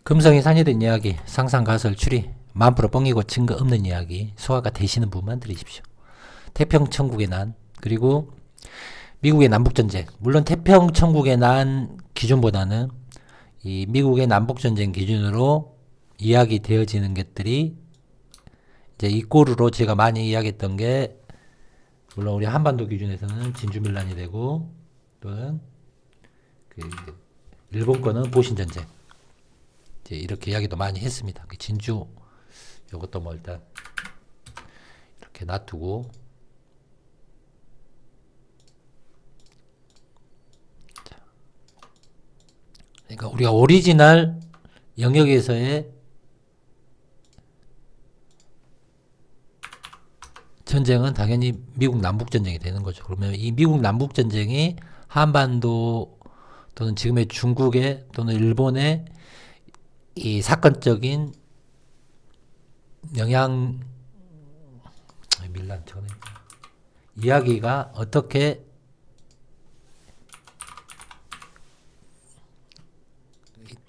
금성이 산이된 이야기, 상상 가설 추리, 10,000% 뻥이고 증거 없는 이야기, 소화가 되시는 분만 들으십시오. 태평천국의 난, 그리고 미국의 남북전쟁. 물론 태평천국의 난 기준보다는 이 미국의 남북전쟁 기준으로 이야기 되어지는 것들이 이제 이 꼴으로 제가 많이 이야기했던 게, 물론 우리 한반도 기준에서는 진주밀란이 되고, 또는 그 일본 거는 보신전쟁. 이제 이렇게 이야기도 많이 했습니다. 진주, 요것도 뭐 일단 이렇게 놔두고, 그러니까 우리가 오리지널 영역에서의 전쟁은 당연히 미국 남북전쟁이 되는 거죠. 그러면 이 미국 남북전쟁이 한반도 또는 지금의 중국의 또는 일본의 이 사건적인 영향, 밀란 전에 이야기가 어떻게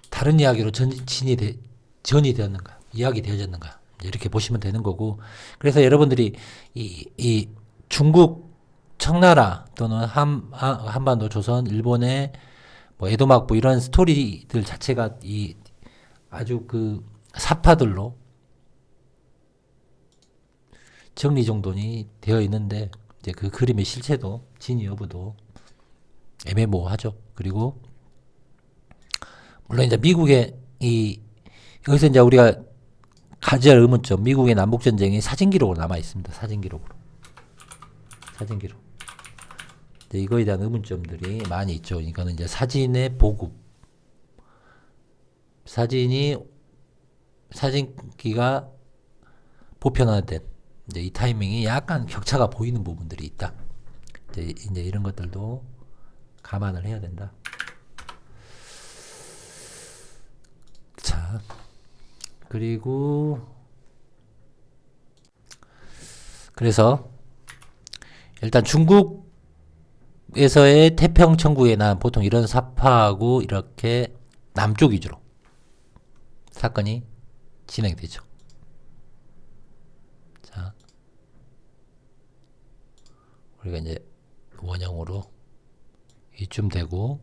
다른 이야기로 전이 되었는가, 이야기 되어졌는가, 이렇게 보시면 되는 거고. 그래서 여러분들이 이 중국 청나라 또는 한반도 조선 일본의 뭐 에도막부 이런 스토리들 자체가 이 아주 그 사파들로 정리정돈이 되어 있는데, 이제 그 그림의 실체도 진위 여부도 애매모호하죠. 그리고 물론 이제 미국의 여기서 이제 우리가 가져야 할 의문점, 미국의 남북전쟁이 사진기록으로 남아 있습니다. 사진기록. 이제 이거에 대한 의문점들이 많이 있죠. 이거는 이제 사진의 보급. 사진기가 보편화된 이제 이 타이밍이 약간 격차가 보이는 부분들이 있다. 이제 이런 것들도 감안을 해야 된다. 자, 그래서 일단 중국에서의 태평천국에 난 보통 이런 사파하고 이렇게 남쪽 위주로 사건이 진행되죠. 자, 우리가 이제 원형으로 이쯤 되고,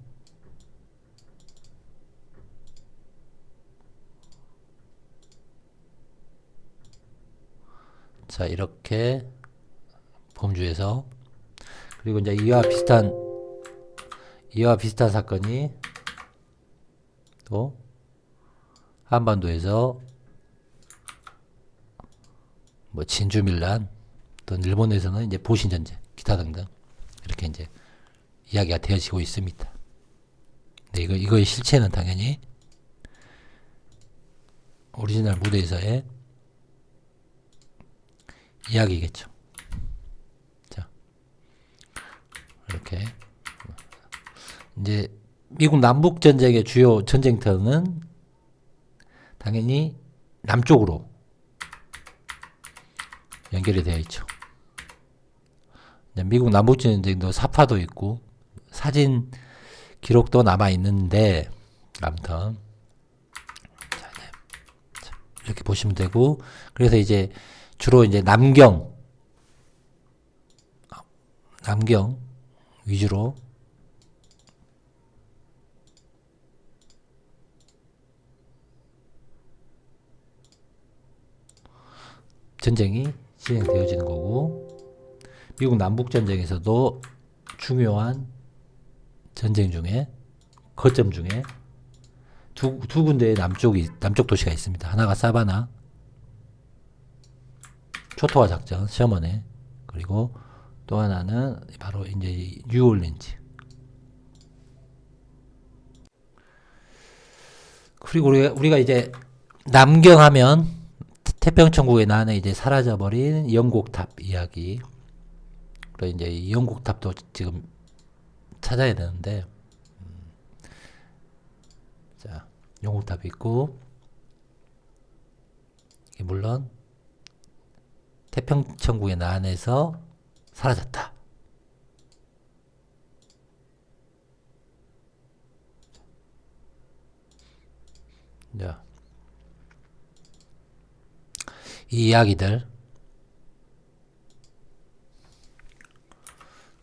자, 이렇게 범주에서, 그리고 이제 이와 비슷한 사건이 또 한반도에서 뭐 진주밀란, 또 일본에서는 이제 보신전쟁, 기타 등등 이렇게 이제 이야기가 되어지고 있습니다. 네, 이거의 실체는 당연히 오리지널 무대에서의 이야기겠죠. 자, 이렇게 이제 미국 남북 전쟁의 주요 전쟁터는 당연히 남쪽으로 연결이 되어 있죠. 미국 남북 전쟁도 사파도 있고 사진 기록도 남아 있는데, 아무튼 자, 이렇게 보시면 되고, 그래서 이제 주로 이제 남경 위주로 전쟁이 진행되어지는 거고, 미국 남북전쟁에서도 중요한 전쟁 중에 거점 중에 두 군데의 남쪽 도시가 있습니다. 하나가 사바나 초토화 작전 셔먼에, 그리고 또 하나는 바로 이제 뉴올린즈. 그리고 우리가 이제 남경하면 태평천국의 난에 이제 사라져버린 영곡탑 이야기. 그리고 이제 이 영곡탑도 지금 찾아야 되는데, 자, 영곡탑이 있고, 물론 태평천국의 난에서 사라졌다. 자, 이 이야기들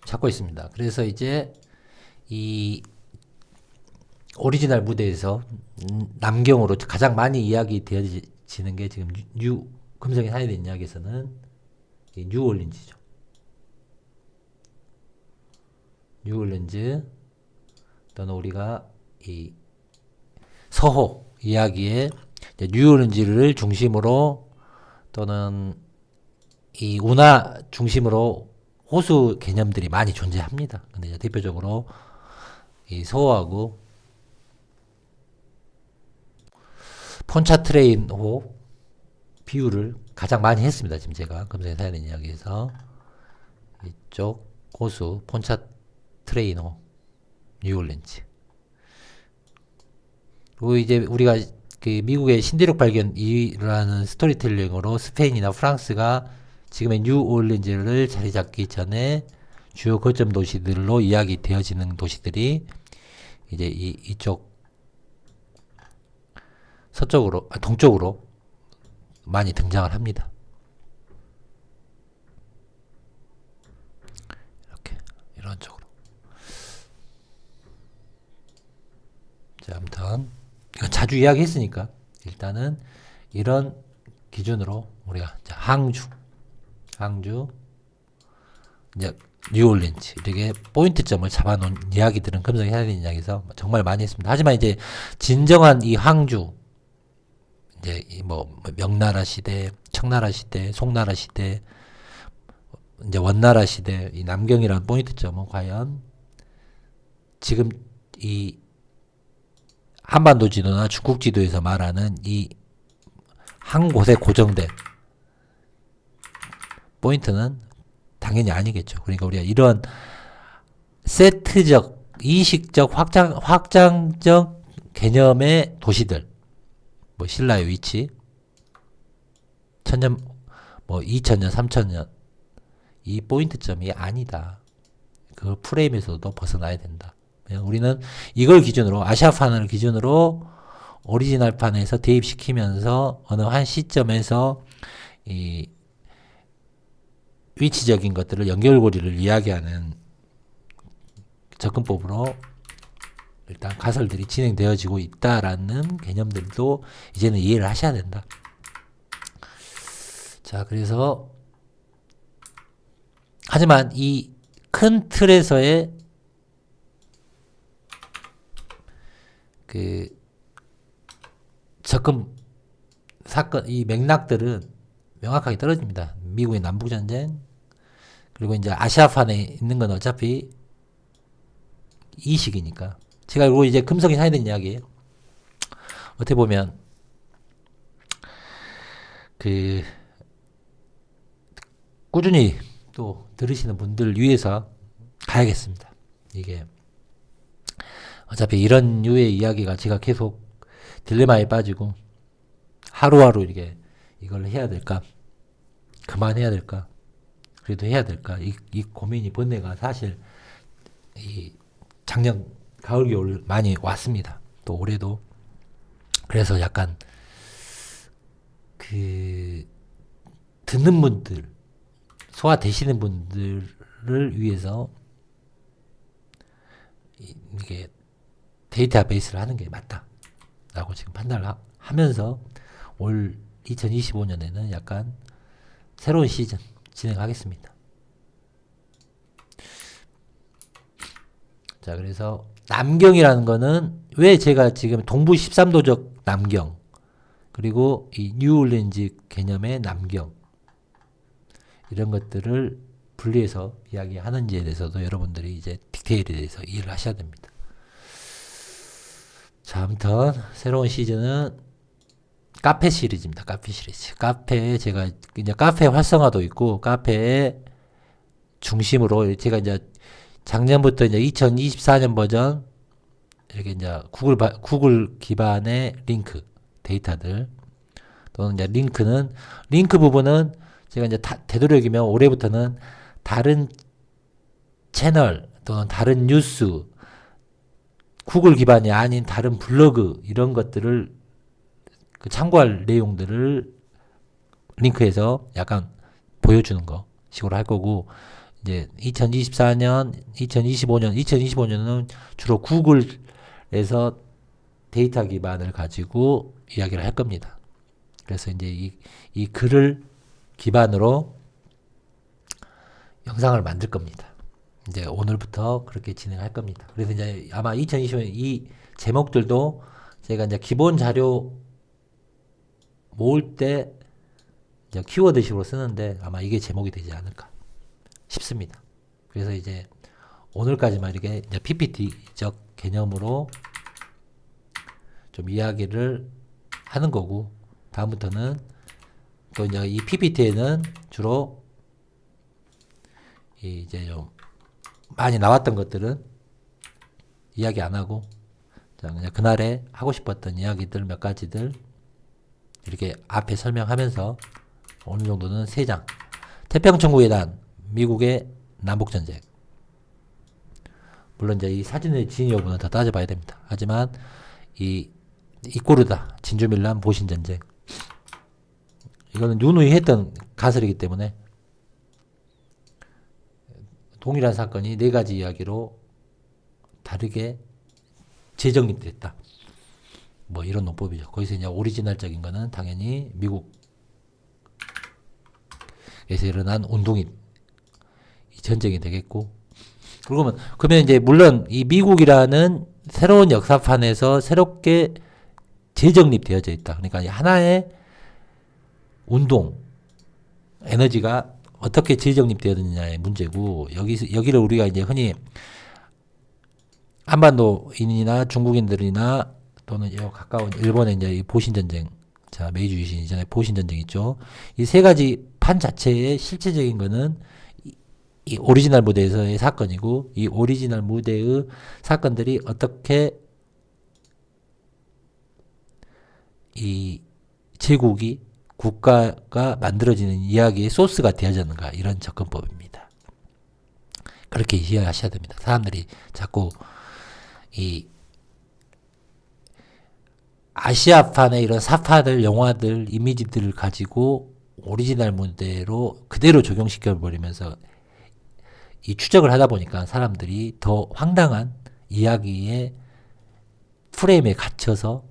찾고 있습니다. 그래서 이제 이 오리지널 무대에서 남경으로 가장 많이 이야기 되어지는 게 지금 금성의 사회된 이야기에서는 이 뉴올린즈죠. 뉴올린즈 또는 우리가 이 서호 이야기에 뉴올린즈를 중심으로 또는 이 운하 중심으로 호수 개념들이 많이 존재합니다. 근데 이제 대표적으로 이 서호하고 폰차트레인호 비유를 가장 많이 했습니다. 지금 제가 금성의 사연의 이야기에서 이쪽 호수 폰차트레인호 뉴올린즈 그리고 이제 우리가 그 미국의 신대륙 발견이라는 스토리텔링으로 스페인이나 프랑스가 지금의 뉴올린즈를 자리 잡기 전에 주요 거점 도시들로 이야기되어지는 도시들이 이제 이쪽 서쪽으로, 동쪽으로 많이 등장을 합니다. 이렇게, 이런 쪽으로. 자, 아무튼, 이건 자주 이야기했으니까, 일단은, 이런 기준으로, 우리가, 자, 항주, 이제, 뉴올린즈, 이렇게 포인트점을 잡아놓은 이야기들은 금성이 해야 되는 이야기에서 정말 많이 했습니다. 하지만 이제, 진정한 이 항주, 이제 명나라 시대, 청나라 시대, 송나라 시대, 이제 원나라 시대, 이 남경이라는 포인트점은 과연 지금 이 한반도 지도나 중국 지도에서 말하는 이 한 곳에 고정된 포인트는 당연히 아니겠죠. 그러니까 우리가 이런 세트적, 이식적, 확장적 개념의 도시들, 신라의 위치, 1000년, 2000년, 3000년, 이 포인트점이 아니다. 그 프레임에서도 벗어나야 된다. 우리는 이걸 기준으로, 아시아판을 기준으로 오리지널판에서 대입시키면서 어느 한 시점에서 이 위치적인 것들을 연결고리를 이야기하는 접근법으로 일단 가설들이 진행되어지고 있다라는 개념들도 이제는 이해를 하셔야 된다. 자, 그래서 하지만 이 큰 틀에서의 그 접근 사건 이 맥락들은 명확하게 떨어집니다. 미국의 남북전쟁 그리고 이제 아시아판에 있는 건 어차피 이 시기니까 제가 이거 이제 금성이 사야 되는 이야기예요. 어떻게 보면 그 꾸준히 또 들으시는 분들 위해서 가야겠습니다. 이게 어차피 이런 류의 이야기가 제가 계속 딜레마에 빠지고 하루하루 이렇게 이걸 해야 될까 그만해야 될까 그래도 해야 될까 이 고민이 번뇌가 사실 이 작년 가을 겨울 많이 왔습니다. 또 올해도 그래서 약간 그 듣는 분들 소화되시는 분들을 위해서 이게 데이터베이스를 하는 게 맞다라고 지금 판단을 하면서 올 2025년에는 약간 새로운 시즌 진행하겠습니다. 자, 그래서 남경이라는 거는 왜 제가 지금 동부 13도적 남경 그리고 이 뉴올린즈 개념의 남경 이런 것들을 분리해서 이야기하는지에 대해서도 여러분들이 이제 디테일에 대해서 이해를 하셔야 됩니다. 자, 아무튼 새로운 시즌은 카페 시리즈입니다. 카페 시리즈. 카페에 제가 이제 카페 활성화도 있고 카페에 중심으로 제가 이제 작년부터 이제 2024년 버전 이렇게 이제 구글 기반의 링크 데이터들 또는 이제 링크 부분은 제가 이제 되도록이면 올해부터는 다른 채널 또는 다른 뉴스 구글 기반이 아닌 다른 블로그 이런 것들을 그 참고할 내용들을 링크해서 약간 보여주는 거 식으로 할 거고, 이제 2024년, 2025년은 주로 구글에서 데이터 기반을 가지고 이야기를 할 겁니다. 그래서 이제 이 글을 기반으로 영상을 만들 겁니다. 이제 오늘부터 그렇게 진행할 겁니다. 그래서 이제 아마 2025년 이 제목들도 제가 이제 기본 자료 모을 때 이제 키워드식으로 쓰는데 아마 이게 제목이 되지 않을까 싶습니다. 그래서 이제 오늘까지만 이렇게 이제 PPT적 개념으로 좀 이야기를 하는 거고, 다음부터는 또 이제 이 PPT에는 주로 이제 좀 많이 나왔던 것들은 이야기 안 하고, 그냥 그날에 하고 싶었던 이야기들 몇 가지들 이렇게 앞에 설명하면서 어느 정도는 3장. 태평천국에 대한 미국의 남북전쟁. 물론 이제 이 사진의 진위 여부는 더 따져봐야 됩니다. 하지만 이꼬르다 진주밀란 보신전쟁. 이거는 누누이 했던 가설이기 때문에 동일한 사건이 4가지 이야기로 다르게 재정립됐다. 뭐 이런 논법이죠. 거기서 이제 오리지널적인 거는 당연히 미국에서 일어난 운동이 전쟁이 되겠고, 그러면 이제 물론 이 미국이라는 새로운 역사판에서 새롭게 재정립되어져 있다. 그러니까 하나의 운동, 에너지가 어떻게 재정립되었느냐의 문제고, 여기를 우리가 이제 흔히 한반도인이나 중국인들이나 또는 가까운 일본의 이제 이 보신전쟁, 자, 메이지 유신 이전에 보신전쟁 있죠. 이 3가지 판 자체의 실체적인 거는 이 오리지널 무대에서의 사건이고, 이 오리지널 무대의 사건들이 어떻게 이 제국이 국가가 만들어지는 이야기의 소스가 되어졌는가, 이런 접근법입니다. 그렇게 이해하셔야 됩니다. 사람들이 자꾸 이 아시아판의 이런 사파들, 영화들, 이미지들을 가지고 오리지널 무대로 그대로 적용시켜 버리면서 이 추적을 하다 보니까 사람들이 더 황당한 이야기의 프레임에 갇혀서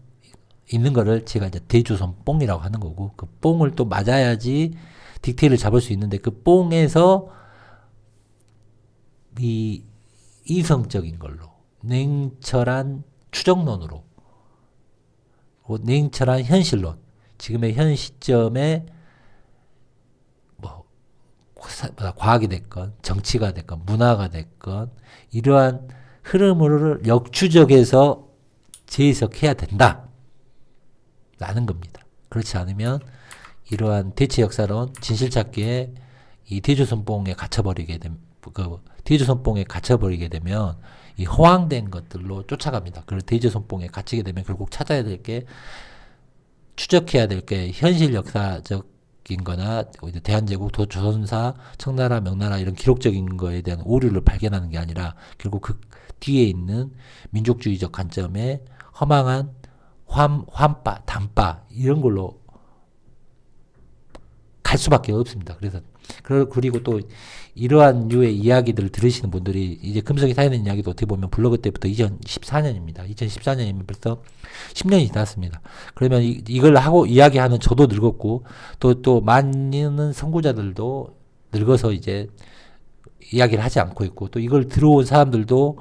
있는 거를 제가 이제 대조선 뽕이라고 하는 거고, 그 뽕을 또 맞아야지 디테일을 잡을 수 있는데, 그 뽕에서 이 이성적인 걸로 냉철한 추정론으로, 냉철한 현실론, 지금의 현 시점에 뭐 과학이 됐건 정치가 됐건 문화가 됐건 이러한 흐름을 역추적해서 재해석해야 된다 라는 겁니다. 그렇지 않으면 이러한 대체 역사론 진실찾기에 이 대조선봉에 갇혀버리게 되면 이 허황된 것들로 쫓아갑니다. 그리고 대조선봉에 갇히게 되면 결국 찾아야 될 게, 추적해야 될 게 현실 역사적인 거나 대한제국, 조선사, 청나라, 명나라 이런 기록적인 거에 대한 오류를 발견하는 게 아니라 결국 그 뒤에 있는 민족주의적 관점에 허망한 환빠, 단빠 이런 걸로 갈 수밖에 없습니다. 그리고 또 이러한 류의 이야기들을 들으시는 분들이 이제 금성이 사연된 이야기도 어떻게 보면 블로그 때부터 2014년입니다. 2014년이면 벌써 10년이 지났습니다. 그러면 이걸 하고 이야기하는 저도 늙었고, 또 많은 선구자들도 늙어서 이제 이야기를 하지 않고 있고, 또 이걸 들어온 사람들도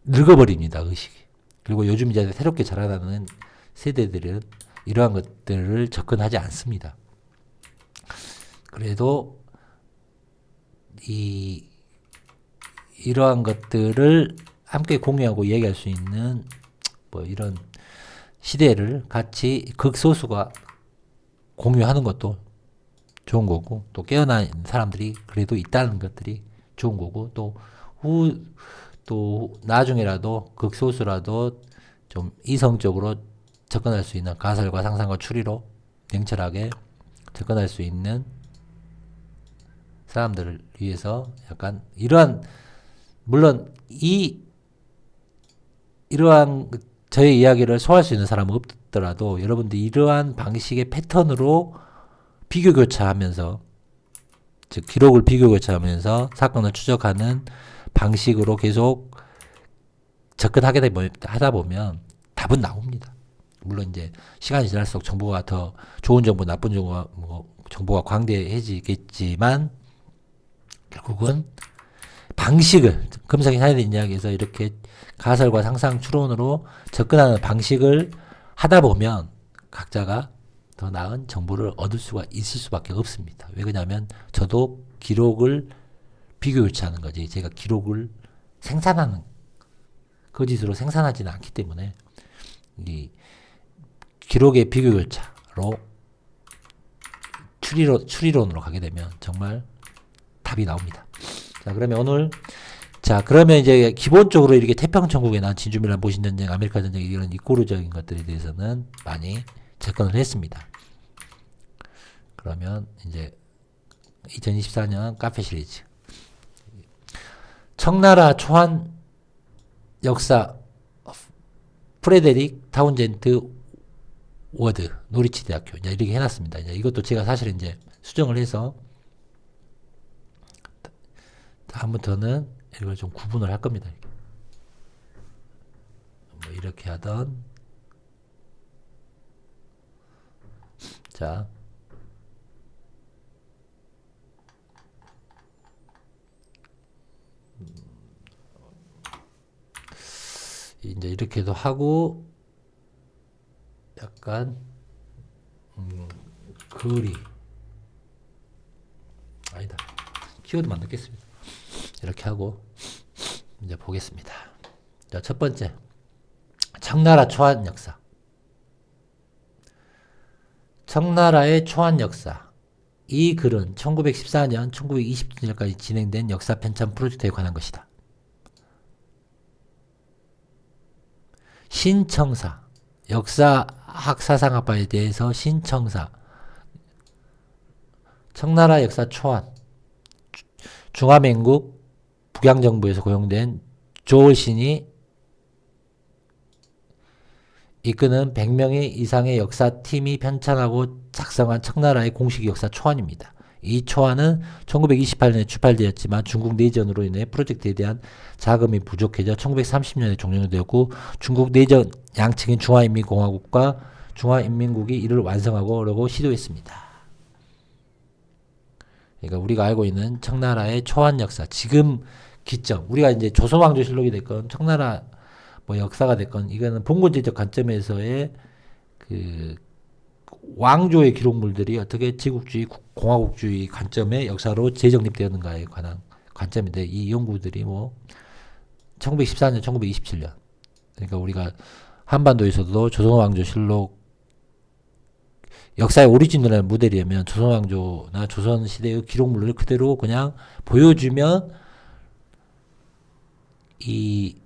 늙어버립니다, 의식이. 그리고 요즘 이제 새롭게 자라나는 세대들은 이러한 것들을 접근하지 않습니다. 그래도 이러한 것들을 함께 공유하고 얘기할 수 있는 뭐 이런 시대를 같이 극소수가 공유하는 것도 좋은 거고, 또 깨어난 사람들이 그래도 있다는 것들이 좋은 거고, 또 나중에라도 극소수라도 좀 이성적으로 접근할 수 있는, 가설과 상상과 추리로 냉철하게 접근할 수 있는 사람들을 위해서 약간 이러한, 물론 이러한 저의 이야기를 소화할 수 있는 사람은 없더라도 여러분들이 이러한 방식의 패턴으로 비교 교차하면서, 즉 기록을 비교 교차하면서 사건을 추적하는 방식으로 계속 접근하게 하다 보면 답은 나옵니다. 물론 이제 시간이 지날수록 정보가 더 좋은 정보, 나쁜 정보가, 정보가 광대해지겠지만 결국은 방식을, 금성이 사회된 이야기에서 이렇게 가설과 상상 추론으로 접근하는 방식을 하다 보면 각자가 더 나은 정보를 얻을 수가 있을 수밖에 없습니다. 왜 그러냐면 저도 기록을 비교 교차하는 거지, 제가 기록을 생산하는, 거짓으로 생산하지는 않기 때문에 이 기록의 비교 교차로 추리론으로 가게 되면 정말 답이 나옵니다. 자, 그러면 오늘, 자, 그러면 이제 기본적으로 이렇게 태평천국에 난 진주밀란 보신전쟁, 아메리카 전쟁, 이런 이꼬르적인 것들에 대해서는 많이 접근을 했습니다. 그러면 이제 2024년 카페 시리즈, 청나라 초안 역사, 프레데릭 타운젠트 워드, 노리치 대학교, 이제 이렇게 해놨습니다. 이제 이것도 제가 사실 이제 수정을 해서 다음부터는 이걸 좀 구분을 할 겁니다. 뭐 이렇게 하던, 자, 이제 이렇게도 하고, 약간 글이 아니다, 키워드만 넣겠습니다. 이렇게 하고 이제 보겠습니다. 자, 첫 번째, 청나라 초안 역사. 청나라의 초안 역사. 이 글은 1914년, 1920년까지 진행된 역사 편찬 프로젝트에 관한 것이다. 신청사, 역사학 사상학파에 대해서 신청사, 청나라 역사 초안, 중화민국 북양정부에서 고용된 조을신이 이끄는 100명의 이상의 역사팀이 편찬하고 작성한 청나라의 공식 역사 초안입니다. 이 초안은 1928년에 출판되었지만 중국 내전으로 인해 프로젝트에 대한 자금이 부족해져 1930년에 종료되었고, 중국 내전 양측인 중화인민공화국과 중화인민국이 이를 완성하려고 시도했습니다. 그러니까 우리가 알고 있는 청나라의 초안 역사, 지금 기점, 우리가 이제 조선왕조실록이 됐건 청나라 뭐 역사가 됐건, 이거는 봉건제적 관점에서의 그 왕조의 기록물들이 어떻게 제국주의, 공화국주의 관점의 역사로 재정립되었는가에 관한 관점인데, 이 연구들이 뭐 1914년, 1927년, 그러니까 우리가 한반도에서도 조선왕조실록 역사의 오리지널한 모델이라면 조선왕조나 조선시대의 기록물을 그대로 그냥 보여주면 이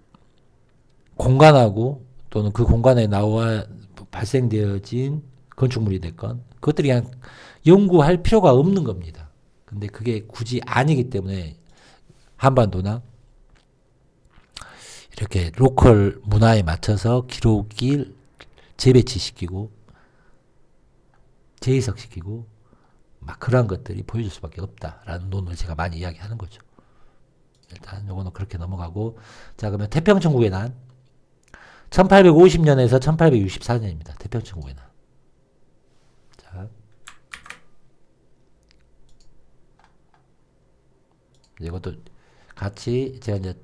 공간하고 또는 그 공간에 나와 발생되어진 건축물이 됐건 그것들이 그냥 연구할 필요가 없는 겁니다. 근데 그게 굳이 아니기 때문에 한반도나 이렇게 로컬 문화에 맞춰서 기록을 재배치시키고 재해석시키고 막 그런 것들이 보여줄 수밖에 없다라는 논을 제가 많이 이야기하는 거죠. 일단 요거는 그렇게 넘어가고, 자, 그러면 태평천국의 난 1850년에서 1864년입니다. 태평천국의 난. 자, 이것도 같이 제가 이제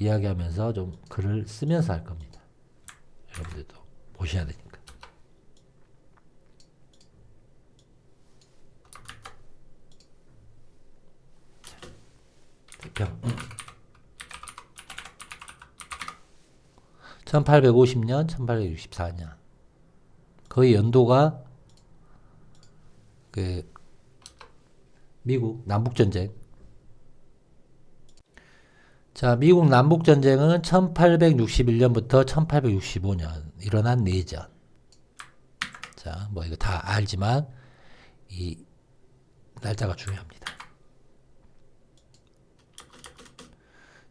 이야기하면서 좀 글을 쓰면서 할 겁니다. 여러분들도 보셔야 되니까. 태평. 1850년, 1864년. 거의 연도가 그 미국 남북전쟁. 자, 미국 남북전쟁은 1861년부터 1865년 일어난 내전. 자, 뭐 이거 다 알지만 이 날짜가 중요합니다.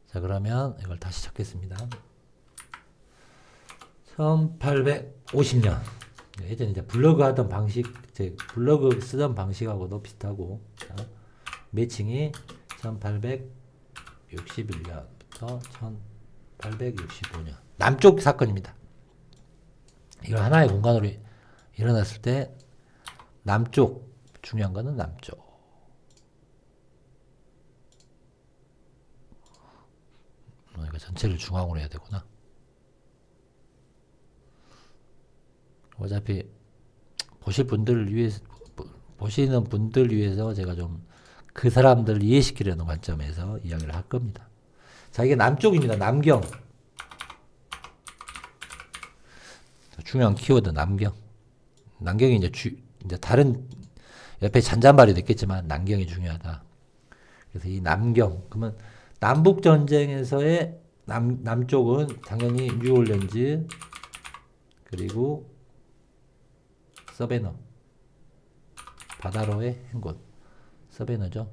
자, 그러면 이걸 다시 찾겠습니다. 1850년. 예전에 이제 블로그 하던 방식, 블로그 쓰던 방식하고도 비슷하고, 자, 매칭이 1861년부터 1865년. 남쪽 사건입니다. 이걸 하나의 공간으로 일어났을 때, 남쪽, 중요한 거는 남쪽. 이거 전체를 중앙으로 해야 되구나. 어차피 보시는 분들 위해서 제가 좀 그 사람들을 이해시키려는 관점에서 이야기를 할 겁니다. 자, 이게 남쪽입니다. 남경. 중요한 키워드 남경. 남경이 이제 다른 옆에 잔잔발이 됐겠지만 남경이 중요하다. 그래서 이 남경, 그러면 남북 전쟁에서의 남쪽은 당연히 뉴올리언즈 그리고 서베너, 바다로의 행군. 서베너죠.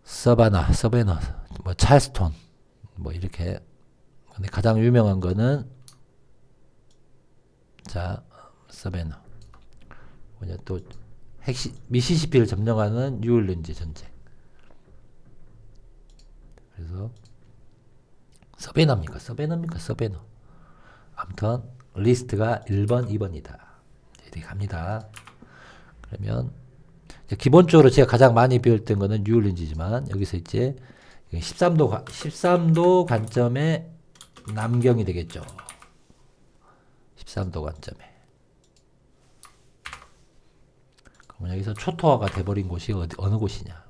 서베너, 뭐 찰스톤, 뭐 이렇게. 근데 가장 유명한 거는 자, 서베너. 뭐냐 또 미시시피를 점령하는 뉴올리언즈 전쟁. 그래서 서베너입니까? 아무튼 리스트가 1번, 2번이다. 이렇게 갑니다. 그러면 기본적으로 제가 가장 많이 배웠던 거는 뉴올리언즈지만 여기서 이제 13도 관점의 남경이 되겠죠. 13도 관점에. 그럼 여기서 초토화가 돼버린 곳이 어느 곳이냐.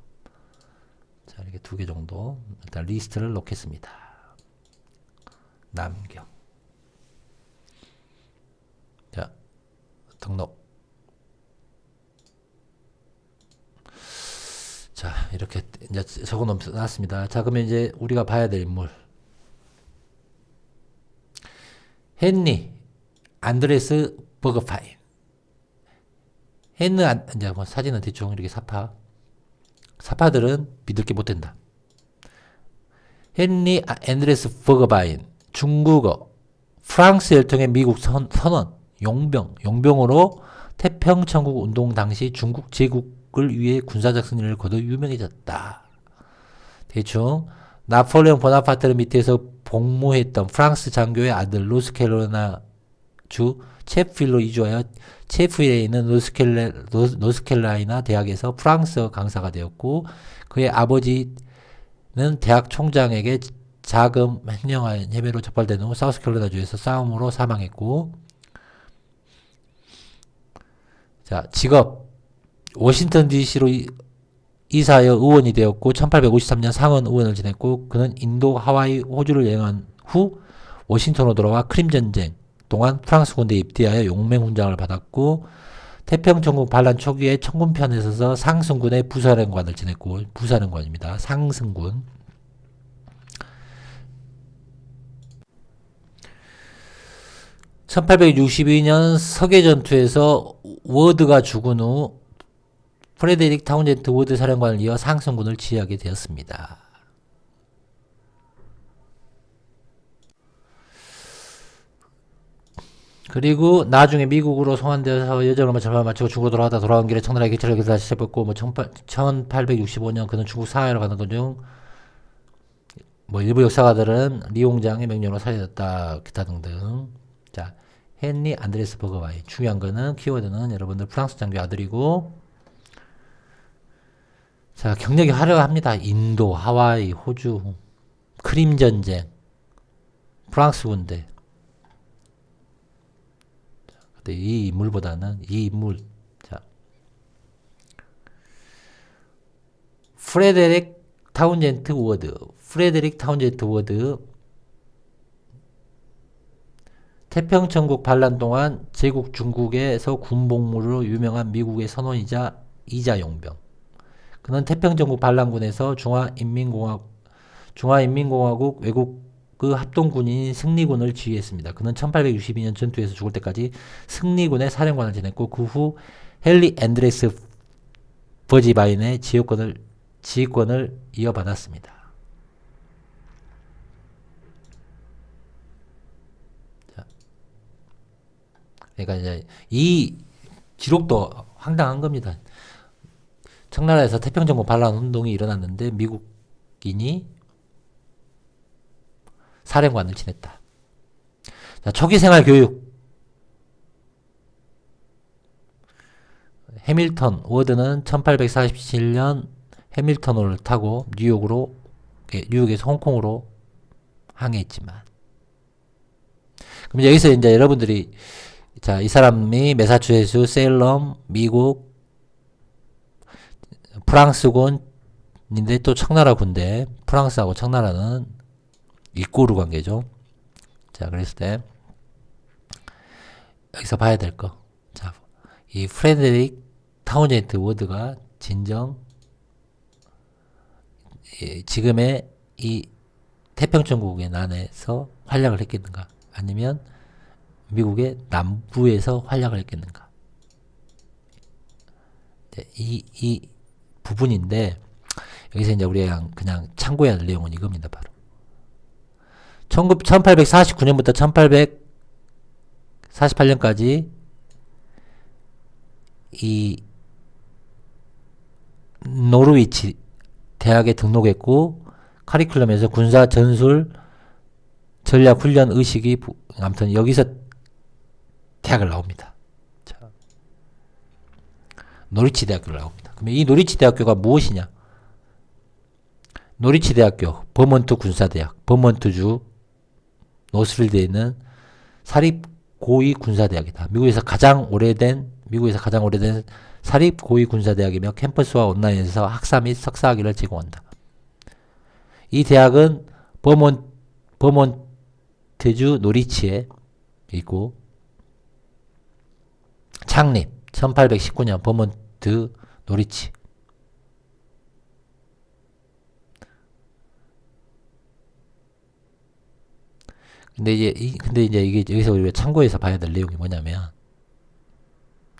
자, 이렇게 2개 정도 일단 리스트를 놓겠습니다. 남경. 자, 등록. 자, 이렇게 이제 적어 놨습니다. 자, 그러면 이제 우리가 봐야 될 인물. 헨리 안드레스 버그파인. 이제 뭐 사진은 대충 이렇게 사파들은 믿을 게 못 된다. 헨리 안드레스 버그바인. 중국어. 프랑스 열통의 미국 선원. 용병으로 태평천국 운동 당시 중국 제국을 위해 군사적 승리를 거둬 유명해졌다. 대충 나폴레옹 보나파트를 밑에서 복무했던 프랑스 장교의 아들 노스캐롤라이나 주 체프힐로 이주하여 체프힐에 있는 노스캐롤라이나 대학에서 프랑스어 강사가 되었고 그의 아버지는 대학 총장에게 자금 횡령한 혐의로 적발된 후 사우스캐롤라이나주에서 싸움으로 사망했고, 자, 직업 워싱턴 DC로 이사하여 의원이 되었고 1853년 상원 의원을 지냈고 그는 인도, 하와이, 호주를 여행한 후 워싱턴으로 돌아와 크림 전쟁 동안 프랑스 군대에 입대하여 용맹 훈장을 받았고 태평천국 반란 초기에 청군편에 서서 상승군의 부사령관을 지냈고 부사령관입니다. 상승군. (1862년) 서계전투에서 워드가 죽은 후 프레데릭 타운젠트 워드 사령관을 이어 상승군을 지휘하게 되었습니다. 그리고 나중에 미국으로 송환되어서 여정을 절반 마치고 중국으로 돌아가다 돌아온 길에 청나라의 개최를 다시 시작했고 1865년 그는 중국 상하이로 가는 도중 일부 역사가들은 리옹장의 명령으로 살해졌다 기타 등등. 자, 헨리 안드레스 버그바인. 중요한 거는 키워드는 여러분들 프랑스 장교 아들이고, 자, 경력이 화려합니다. 인도, 하와이, 호주, 크림 전쟁, 프랑스 군대. 근데 이 인물보다는 이 인물, 자, 프레데릭 타운젠트 워드. 태평천국 반란 동안 제국 중국에서 군복무로 유명한 미국의 선원이자 용병. 그는 태평천국 반란군에서 중화인민공화국 외국의 합동군인 승리군을 지휘했습니다. 그는 1862년 전투에서 죽을 때까지 승리군의 사령관을 지냈고 그 후 헨리 앤드레스 버지바인의 지휘권을 이어받았습니다. 그러니까 이제 이 기록도 황당한 겁니다. 청나라에서 태평정부 반란 운동이 일어났는데 미국인이 사령관을 지냈다. 자, 초기 생활 교육. 해밀턴 워드는 1847년 해밀턴호를 타고 뉴욕에서 홍콩으로 항해했지만, 그럼 여기서 이제 여러분들이, 자, 이 사람이 매사추세츠, 세일럼, 미국, 프랑스군인데 또 청나라 군대, 프랑스하고 청나라는 일고루 관계죠. 자, 그랬을 때 여기서 봐야 될 거. 자, 이 프레데릭 타운젠트 워드가 진정 지금의 이 태평천국의 난에서 활약을 했겠는가? 아니면 미국의 남부에서 활약을 했겠는가? 이 부분인데, 여기서 이제 우리가 그냥 참고해야 할 내용은 이겁니다. 바로 1849년부터 1848년까지 이 노르위치 대학에 등록했고, 카리큘럼에서 군사 전술 전략 훈련 의식이 아무튼 여기서 대학을 나옵니다. 자, 노리치 대학교를 나옵니다. 그러면 이 노리치 대학교가 무엇이냐? 노리치 대학교, 버몬트 군사대학, 버몬트주 노스필드에 있는 사립 고위 군사대학이다. 미국에서 가장 오래된 사립 고위 군사대학이며 캠퍼스와 온라인에서 학사 및 석사학위를 제공한다. 이 대학은 버몬트주 노리치에 있고, 창립 1819년 버몬트 노리치. 근데 이제 이게 여기서 우리가 참고해서 봐야 될 내용이 뭐냐면,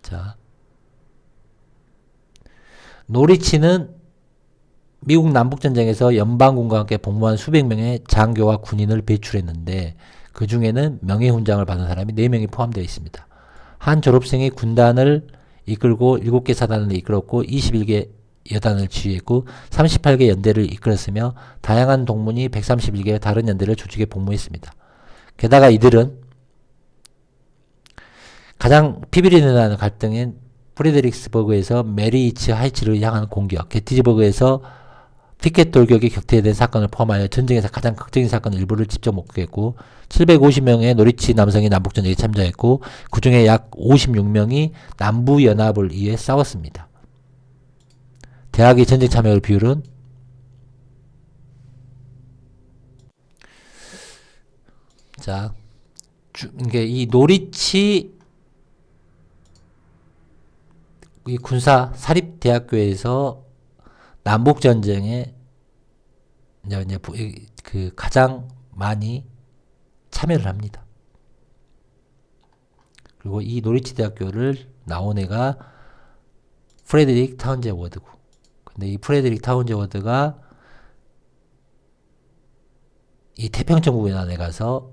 자, 노리치는 미국 남북전쟁에서 연방군과 함께 복무한 수백 명의 장교와 군인을 배출했는데, 그 중에는 명예훈장을 받은 사람이 4명이 포함되어 있습니다. 한 졸업생이 군단을 이끌고 7개 사단을 이끌었고 21개 여단을 지휘했고 38개 연대를 이끌었으며 다양한 동문이 131개의 다른 연대를 조직해 복무했습니다. 게다가 이들은 가장 피비린내 나는 갈등인 프레데릭스버그에서 메리이츠 하이츠를 향한 공격, 게티즈버그에서 피켓 돌격이 격퇴된 사건을 포함하여 전쟁에서 가장 극적인 사건 일부를 직접 목격했고, 750명의 노리치 남성이 남북전쟁에 참여했고, 그 중에 약 56명이 남부연합을 위해 싸웠습니다. 대학의 전쟁 참여율 비율은 자, 이게 이 노리치 이 군사 사립대학교에서 남북전쟁에 이제 그 가장 많이 참여를 합니다. 그리고 이 노리치 대학교를 나온 애가 프레데릭 타운제 워드고, 근데 이 프레데릭 타운제 워드가 이 태평천국연합에 가서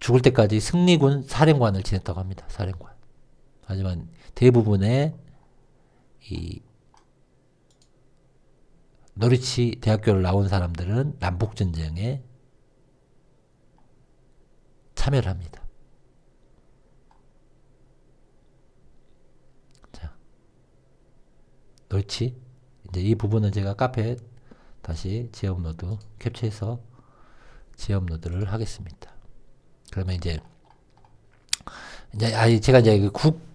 죽을 때까지 승리군 사령관을 지냈다고 합니다. 사령관. 하지만 대부분의 이 노리치 대학교를 나온 사람들은 남북전쟁에 참여를 합니다. 자, 노리치. 이제 이 부분은 제가 카페에 다시 제업로드 캡처해서 제업로드를 하겠습니다. 그러면 이제 제가 이제 그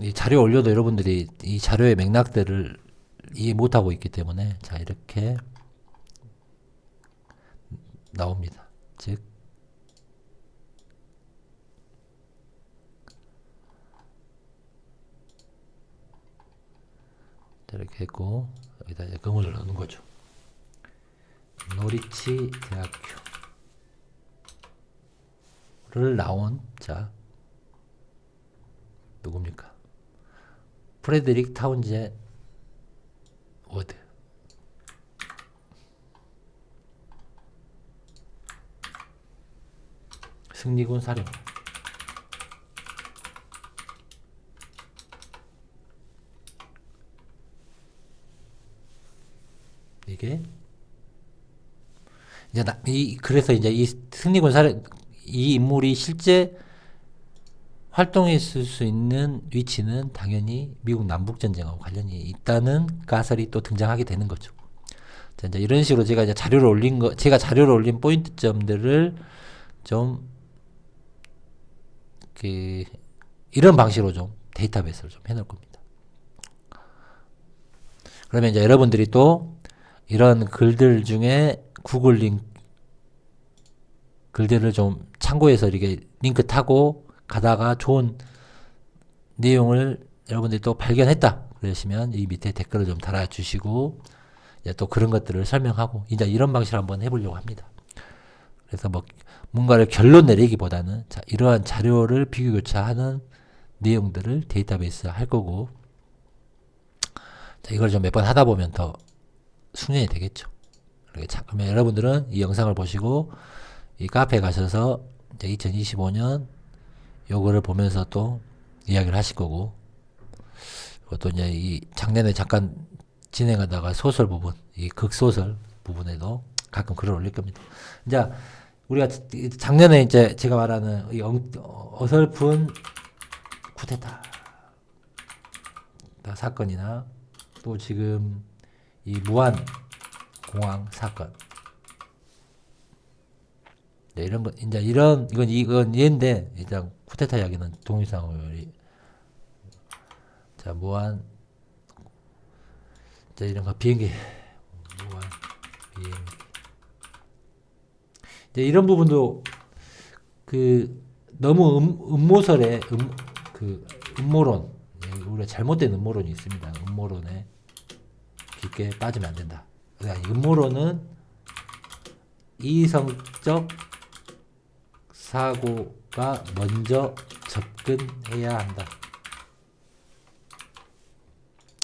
이 자료 올려도 여러분들이 이 자료의 맥락들을 이해 못하고 있기 때문에, 자, 이렇게 나옵니다. 즉, 이렇게 했고, 여기다 이제 그물을 넣는 거죠. 노리치 대학교를 나온, 자, 누굽니까? 프레데릭 타운제 워드. 승리군 사령. 이게 이제 그래서 이제 이 승리군 사령 이 인물이 실제 활동했을 수 있는 위치는 당연히 미국 남북전쟁하고 관련이 있다는 가설이 또 등장하게 되는 거죠. 자, 이제 이런 식으로 제가 이제 제가 자료를 올린 포인트점들을 좀, 이런 방식으로 좀 데이터베이스를 좀 해놓을 겁니다. 그러면 이제 여러분들이 또 이런 글들 중에 구글 글들을 좀 참고해서 이렇게 링크 타고 가다가 좋은 내용을 여러분들이 또 발견했다 그러시면 이 밑에 댓글을 좀 달아주시고 이제 또 그런 것들을 설명하고 이제 이런 방식으로 한번 해보려고 합니다. 그래서 뭐 뭔가를 결론 내리기보다는 자, 이러한 자료를 비교교차하는 내용들을 데이터베이스 할 거고 자, 이걸 좀 몇 번 하다 보면 더 숙련이 되겠죠. 그러면 여러분들은 이 영상을 보시고 이 카페에 가셔서 이제 2025년 요거를 보면서 또 이야기를 하실 거고 또 이제 이 작년에 잠깐 진행하다가 소설 부분, 이 극소설 부분에도 가끔 글을 올릴 겁니다. 이제 우리가 작년에 이제 제가 말하는 이 어설픈 쿠데타 사건이나 또 지금 이 무한 공항 사건 이런 거 이제 이건 얘인데 일단 쿠데타 이야기는 동의상호율이 자 무한 자 이런 거 비행기 무한 비행기 이제 이런 부분도 그 너무 음모설에 그 음모론 우리가 잘못된 음모론이 있습니다. 음모론에 깊게 빠지면 안 된다. 그러니까 음모론은 이성적 사고가 먼저 접근해야 한다.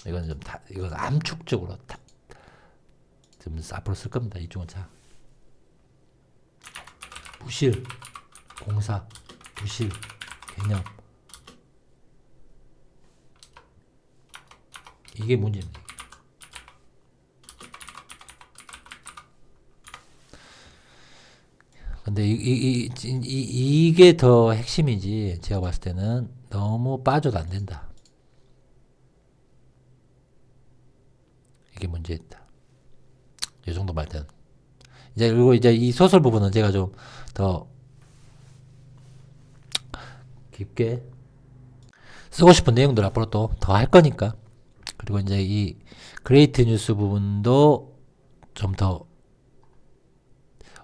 이건 좀 이건 암축적으로 좀 앞으로 쓸 겁니다. 이중은 자 부실 공사 부실 개념 이게 문제입니다. 근데 이게 더 핵심이지 제가 봤을 때는 너무 빠져도 안 된다. 이게 문제있다. 이 정도 말때는 이제 그리고 이제 이 소설 부분은 제가 좀 더 깊게 쓰고 싶은 내용들 앞으로 또 더 할 거니까 그리고 이제 이 그레이트 뉴스 부분도 좀 더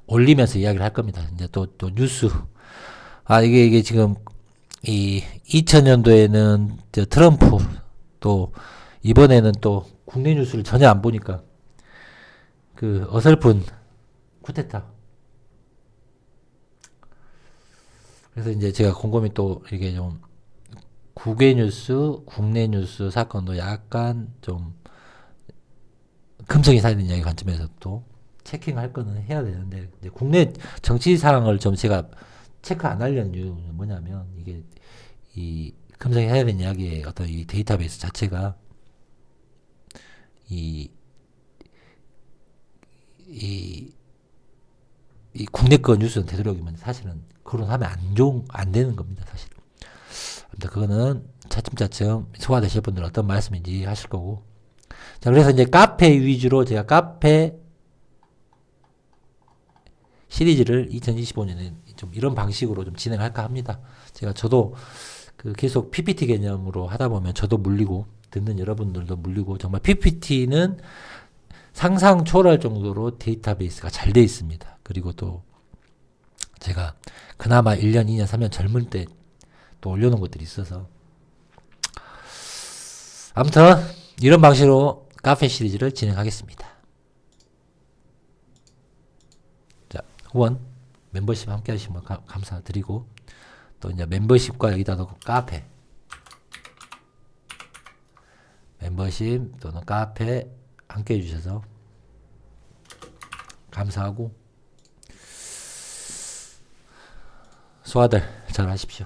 올리면서 이야기를 할 겁니다. 이제 또 뉴스 이게 지금 이 2000년도에는 트럼프 또 이번에는 또 국내 뉴스를 전혀 안 보니까 그 어설픈 쿠데타 그래서 이제 제가 곰곰이 또 이게 좀 국외 뉴스, 국내 뉴스 사건도 약간 좀 금성이 살리는 이야기 관점에서 또 체킹할 거는 해야 되는데 이제 국내 정치 상황을 좀 제가 체크 안 하려는 이유는 뭐냐면 이게 이 금성이 해야 되는 이야기의 어떤 이 데이터베이스 자체가 이 국내 거 뉴스는 되도록이면 사실은 거론하면 안 되는 겁니다, 사실. 아무튼 그거는 차츰차츰 소화되실 분들은 어떤 말씀인지 하실 거고. 자, 그래서 이제 카페 위주로 제가 카페 시리즈를 2025년에 좀 이런 방식으로 좀 진행할까 합니다. 저도 그 계속 PPT 개념으로 하다 보면 저도 물리고 듣는 여러분들도 물리고 정말 PPT는 상상 초월할 정도로 데이터베이스가 잘 돼 있습니다. 그리고 또 제가 그나마 1년, 2년, 3년 젊을 때 또 올려놓은 것들이 있어서 아무튼 이런 방식으로 카페 시리즈를 진행하겠습니다. 자, 후원 멤버십 함께 하시면 감사드리고 또 이제 멤버십과 여기다 놓고 카페 멤버십 또는 카페 함께 해주셔서 감사하고 소화들 잘 하십시오.